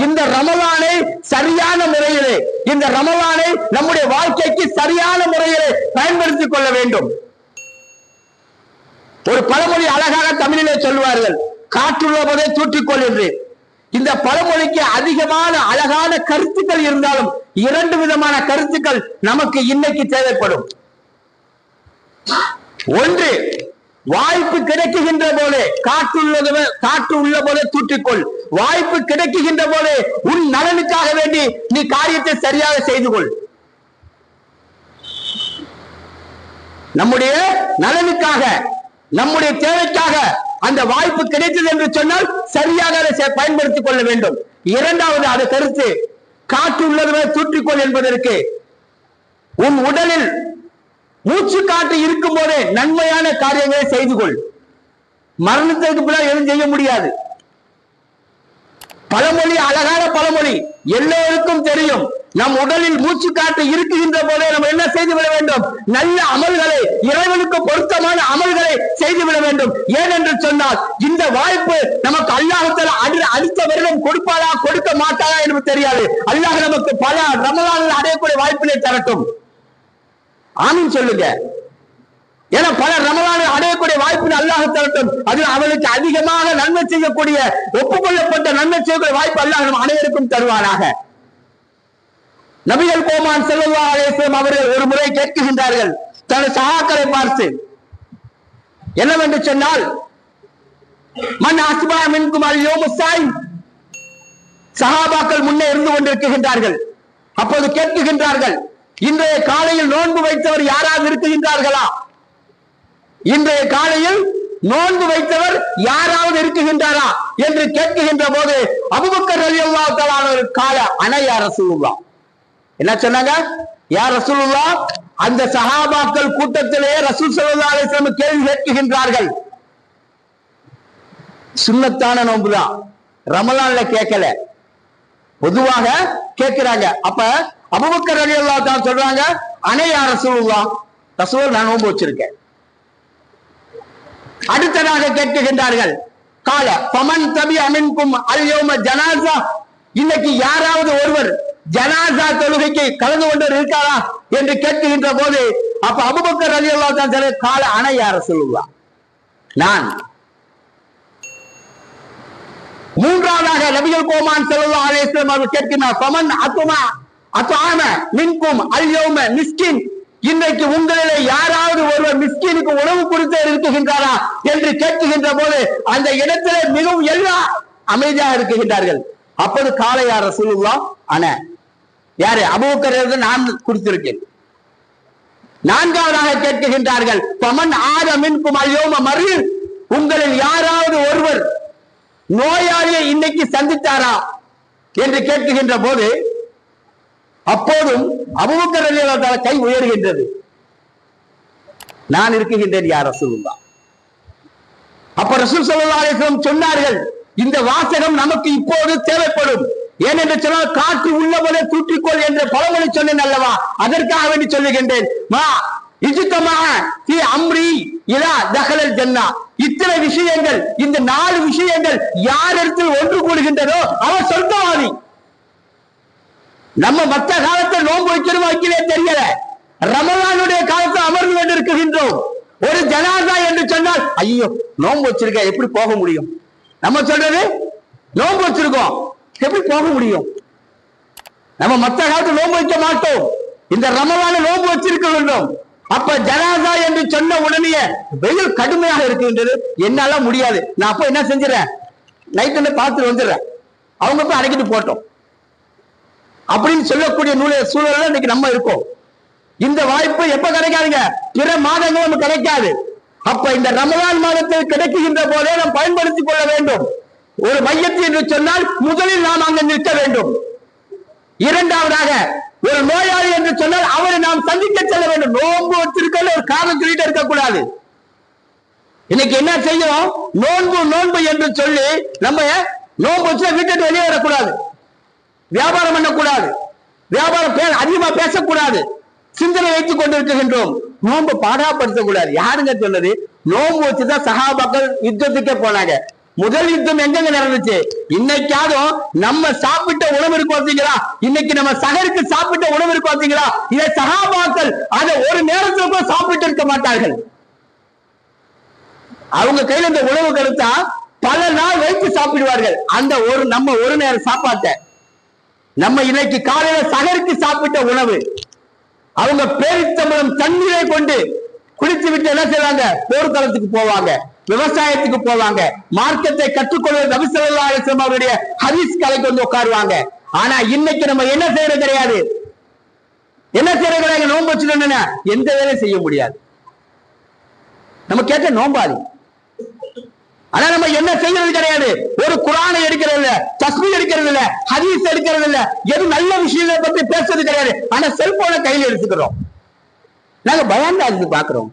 இந்த ரமலானை சரியான முறையிலே, இந்த ரமலானை நம்முடைய வாழ்க்கைக்கு சரியான முறையிலே பயன்படுத்திக் கொள்ள வேண்டும். ஒரு பழமொழி அழகாக தமிழிலே சொல்வார்கள், காற்றுள்ள போதே தூற்றிக்கொள் என்று. இந்த பழமொழிக்கு அதிகமான அழகான கருத்துக்கள் இருந்தாலும் 2 விதமான கருத்துக்கள் நமக்கு இன்னைக்கு தேவைப்படும். ஒன்று, வாய்ப்பு கிடைக்குகின்ற போதே காற்று உள்ள போதே தூற்றிக்கொள். வாய்ப்பு கிடைக்குகின்ற போதே உன் நலனுக்காக வேண்டி நீ காரியத்தை சரியாக செய்து கொள். நம்முடைய நலனுக்காக, நம்முடைய தேவைக்காக அந்த வாய்ப்பு கிடைத்தது என்று சொன்னால் சரியாக அதை பயன்படுத்திக் கொள்ள வேண்டும். இரண்டாவது அது கருத்து, காற்று உள்ளதுவே தூற்றிக்கொள் என்பதற்கு உன் உடலில் மூச்சு காற்று இருக்கும் போதே நன்மையான காரியங்களை செய்து கொள். மரணத்திற்கு பின்னால் எதுவும் செய்ய முடியாது. பழமொழி அழகான பழமொழி, எல்லோருக்கும் தெரியும். நம் உடலில் மூச்சு காற்று இருக்குகின்ற போதே நம்ம என்ன செய்துவிட வேண்டும்? நல்ல அமல்களை, இறைவனுக்கு பொருத்தமான அமல்களை செய்துவிட வேண்டும். ஏனென்று சொன்னால் இந்த வாய்ப்பு நமக்கு அல்லாஹ் அடுத்த வருடம் கொடுப்பாரா கொடுக்க மாட்டாரா என்று தெரியாது. அல்லாஹ் நமக்கு பல ரமலானில் அடையக்கூடிய வாய்ப்பினை தரட்டும். ஆமீன் சொல்லுங்க. ஏன்னா பல ரமலானில் அடையக்கூடிய வாய்ப்பு அல்லாஹ் தரட்டும். அதில் அவனுக்கு அதிகமாக நன்மை செய்யக்கூடிய, ஒப்புக்கொள்ளப்பட்ட நன்மை செய்யக்கூடிய வாய்ப்பு அல்லாஹ் நம் அனைவருக்கும் தருவாராக. நபிகள் கோமான் ஸல்லல்லாஹு அலைஹி வஸல்லம் அவர்கள் ஒரு முறை கேட்கின்றார்கள் தனது சஹாக்களை பார்த்து, என்னவென்று சொன்னால், மன் அஸ்பா மின்கும் அல் யௌம ஸாயிம். சஹாபாக்கள் முன்னே இருந்து கொண்டிருக்கின்றார்கள். அப்போது கேட்கின்றார்கள், இன்றைய காலையில் நோன்பு வைத்தவர் யாராவது இருக்கின்றார்களா? இன்றைய காலையில் நோன்பு வைத்தவர் யாராவது இருக்குகின்றாரா என்று கேட்கின்ற போது அபூபக்கர் ரலியல்லாஹு தஆலா கால அன யா ரசூலுல்லாஹ். என்ன சொன்னாங்க? யா ரசூலுல்லாஹ், அந்த சஹாபாக்கள் கூட்டத்திலே ரசூல் ஸல்லல்லாஹு அலைஹி வஸல்லம் கேள்வி கேட்கின்றார்கள். சுன்னத்தான நோன்புதான், ரமலான்ல கேட்கல, பொதுவாக கேட்கிறாங்க. அப்ப அபூபக்கர் ரலியல்லாஹு தஆலா சொல்றாங்க, அன யா ரசூலுல்லாஹ், ரசூல் நான் நோன்பு வச்சிருக்கேன். அடுத்ததாக கேட்கின்றார்கள், கால ஃபமன் தபி அமின்கும் அல் யௌம ஜனாஸா. இன்னைக்கு யாராவது ஒருவர் ஜனாஸா தொழுகைக்கு கலந்து கொண்டு இருக்காரா என்று கேட்கின்ற போது அப்ப அபூபக்கர் ரலியல்லாஹு தஆலா கால அன யா ரசூலுல்லாஹ், நான். மூன்றாவதாக நபிகள் கோமான் ஸல்லல்லாஹு அலைஹி வஸல்லம் அவர்கள் கேட்கிறார், ஃபமன் அத்ஆம மின்கும் அல் யௌம மிஸ்கின். இன்றைக்கு உங்களிலே யாராவது ஒருவர் மிஸ்கினுக்கு உணவு கொடுத்து இருக்குகின்றாரா என்று கேட்கின்ற போது அந்த இடத்திலே மிகவும் எல்லா அமைதியாக இருக்குகின்றார்கள். அப்போது கால யா ரசூலுல்லாஹ் அன, யாரு? அபூபக்கர் நான் கொடுத்திருக்கேன். நான்காவதாக கேட்கின்றார்கள், ஃபமன் ஆத மின்கும் அல் யௌம மரீர். உங்களில் யாராவது ஒருவர் நோயாளியை இன்னைக்கு சந்தித்தாரா என்று கேட்கின்ற போது அப்போதும் அபூபக்கர் ரலியல்லாஹு தஆலா கை உயர்கின்றது. நான் இருக்குகின்றேன் யா ரசூலுல்லாஹ். அப்ப ரசூல் ஸல்லல்லாஹு அலைஹி வஸல்லம் சொன்னார்கள், இந்த வாசகம் நமக்கு இப்போது தேவைப்படும். ஏனென்று சொன்னால் காற்று உள்ள போதே தூற்றிக்கொள் என்ற பழமொழி சொன்னேன் அல்லவா, அதற்காக வேண்டி சொல்லுகின்றேன். இத்தனை விஷயங்கள், இந்த 4 விஷயங்கள் யாரிடத்தில் ஒன்று கூடுகின்றதோ அவர் சொர்க்கவாதி. நம்ம மற்ற காலத்தில் நோன்பு வைக்கிறோம் வைக்கவே தெரியல, ரமலானுடைய காலத்தில் அமர்ந்து கொண்டிருக்கின்றோம். ஒரு ஜனாசா என்று சொன்னால் ஐயோ நோன்பு வச்சிருக்க எப்படி போக முடியும்? நம்ம சொல்றது நோன்பு வச்சிருக்கோம் எப்படி போக முடியும்? நம்ம மற்ற காலத்தில் நோன்பு வைக்க மாட்டோம், இந்த ரமலான நோன்பு வச்சிருக்க வேண்டும். அப்ப ஜனாசா என்று சொன்ன உடனே வெயில் கடுமையாக இருக்கின்றது, என்னால முடியாது, நான் அப்ப என்ன செஞ்சிடறேன், நைட்டு பார்த்துட்டு வந்துடுறேன், அவங்க போய் அடைக்கிட்டு போட்டோம் அப்படின்னு சொல்லக்கூடிய சூழல்ல இன்னைக்கு நம்ம இருக்கோம். இந்த வாய்ப்பு எப்ப கிடைக்காதுங்க, பிற மாதங்கள் நமக்கு கிடைக்காது. அப்ப இந்த ரமலான் மாதத்தில் கிடைக்கின்ற போதே நாம் பயன்படுத்திக் கொள்ள வேண்டும். ஒரு மையத்து என்று சொன்னால் முதலில் நாம் அங்கு நிற்க வேண்டும். இரண்டாவதாக ஒரு நோயாளி என்று சொன்னால் அவரை நாம் சந்திக்க செல்ல வேண்டும். நோன்பு வச்சிருக்க ஒரு காரணம் சொல்லிட்டு இருக்கக்கூடாது. இன்னைக்கு என்ன செய்யணும், நோன்பு நோன்பு என்று சொல்லி நம்ம நோன்பு வச்சு வீட்டுக்கு வெளியே வரக்கூடாது, வியாபாரம் பண்ணக்கூடாது, வியாபாரம் அதிகமா பேசக்கூடாது, சிந்தனை வைத்துக் கொண்டிருக்கின்றோம். நோன்பு பாடாப்படுத்தக்கூடாது. யாருங்க சொன்னது? நோன்பு வச்சுதான் சஹாபாக்கள் யுத்தத்துக்கே போனாங்க. முதல் யுத்தம் எங்கெங்க நடந்துச்சு? இன்னைக்காவது நம்ம சாப்பிட்ட உணவு இருக்கு பார்த்தீங்களா? இன்னைக்கு நம்ம சகருக்கு சாப்பிட்ட உணவு இருக்கு பார்த்தீங்களா? இதை சகாபாக்கள் அதை ஒரு நேரத்துல கூட சாப்பிட்டு இருக்க மாட்டார்கள். அவங்க கையில இந்த உணவு கிடைத்தா பல நாள் வைத்து சாப்பிடுவார்கள். அந்த நம்ம ஒரு நேரம் சாப்பாட்டை நம்ம இன்னைக்கு காலையில சகருக்கு சாப்பிட்ட உணவு அவங்க பேரித்தம்பளம் தண்ணீரை கொண்டு குளித்து விட்டு என்ன செய்வாங்க? போர்க்களத்துக்கு போவாங்க, விவசாயத்துக்கு போவாங்க, மார்க்கத்தை கற்றுக்கொள்வது நபி ஸல்லல்லாஹு அலைஹி வஸல்லம் அவருடைய ஹதீஸ் கலைக்கு வந்து உட்காருவாங்க. ஆனா இன்னைக்கு நம்ம என்ன செய்யறது கிடையாது. என்ன செய்யறது கிடையாது. நோன்பு வச்சுட்டோம்னா எந்த வேலையும் செய்ய முடியாது. நம்ம கேட்ட நோம்பாதி. ஆனா நம்ம என்ன செய்யறது கிடையாது. ஒரு குர்ஆனை எடுக்கிறது இல்ல, தஸ்பீஹ் எடுக்கிறது இல்ல, ஹதீஸ் எடுக்கிறது இல்ல, எது நல்ல விஷயங்களை பத்தி பேசுறது கிடையாது. ஆனா செல்போனை கையில் எடுத்துக்கிறோம். நாங்க பயான் தான் பாக்குறோம்.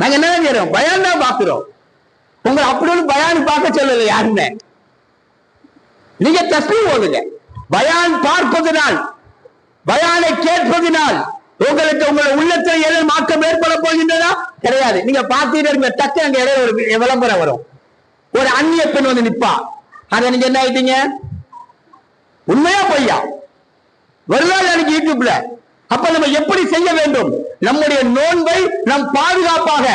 நாங்க என்ன செய்யறோம்? பயான் தான் பாக்குறோம். உங்களை அப்படி ஒரு பயான் பார்க்க சொல்லல யாருமே. நீங்க தஸ்பீஹ் ஓதுங்க. பயான் பார்ப்பதனால், பயானை கேட்பதனால் உங்களுக்கு உங்களை உள்ளத்தில் ஏதாவது மாற்றம் ஏற்பட போகின்றதா? கிடையாது. நீங்க பார்த்தீங்க டக்கு அங்க இடையில ஒரு விளம்பரம் வரும். ஒரு அந்நிய பெண் வந்து நிப்பா. அத நீங்க என்ன ஆயிட்டீங்க? உண்மையா பொய்யா? வருதா எனக்கு யூடியூப்ல. அப்ப நம்ம எப்படி செய்ய வேண்டும்? நம்முடைய நோன்பை நம் பாதுகாப்பாக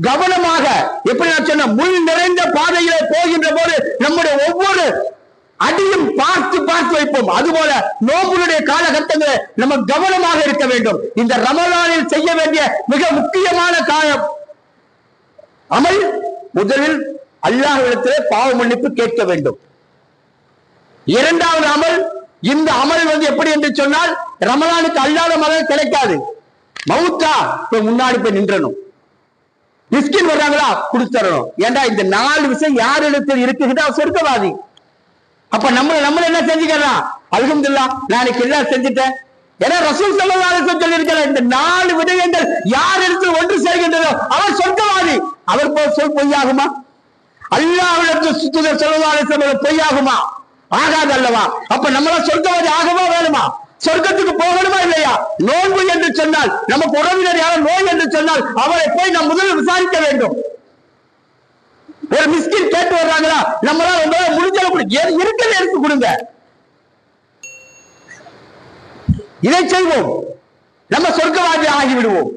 கவனமாக, எப்படி நான் சொன்ன முள் நிறைந்த பாதையில போகின்ற போது நம்முடைய ஒவ்வொரு அடியும் பார்த்து பார்த்து வைப்போம். அதுபோல நோன்புடைய காலகட்டங்களை நம்ம கவனமாக இருக்க வேண்டும். இந்த ரமலானில் செய்ய வேண்டிய மிக முக்கியமான காலம் அமல், முதலில் அல்லாஹ்விடத்திலே பாவ மன்னிப்பு கேட்க வேண்டும். இரண்டாவது அமல், இந்த அமல் வந்து எப்படி என்று சொன்னால் ரமலானுக்கு அல்லாத மதம் கிடைக்காது. மவுத்தா முன்னாடி போய் நின்றணும். மிஸ்கின் வர்றாங்களா கொடுத்துறணும். ஏண்டா இந்த 4 விஷயம் யார் இடத்தில் இருக்குகிட்ட சொர்க்கவாதி. அப்ப நம்ம என்ன செஞ்சுக்கலாம்? அல்ஹம்துலில்லாஹ் நாளைக்கு எல்லாம் செஞ்சுட்டேன். ஏன்னா ரசூல் ஸல்லல்லாஹு அலைஹி வஸல்லம் சொல்லியிருக்கிறார், இந்த 4 விடயங்கள் யார் இடத்தில் ஒன்று சேர்கின்றதோ அவர் சொர்க்கவாதி. அவர் சொல் பொய்யாகுமா? அல்லாஹ்விடத்தில் தூதர் ஸல்லல்லாஹு அலைஹி வஸல்லம் பொய்யாகுமா? ஆகாது அல்லவா? அப்ப நம்மள சொர்க்கவாதி ஆகவா வேணுமா? சொர்க்கத்துக்கு போகணுமா இல்லையா? நோன்பு என்று சொன்னால், நமக்கு உறவினர் யாரும் நோய் என்று சொன்னால் அவரை போய் நாம் முதலில் விசாரிக்க வேண்டும். ஒரு மிஸ்கின் கேட்டு வர்றாங்களா, நம்மளால உங்களால முடிஞ்ச இருக்கிறத எடுத்து கொடுங்க. இதை செய்வோம், நம்ம சொர்க்கவாதி ஆகிவிடுவோம்.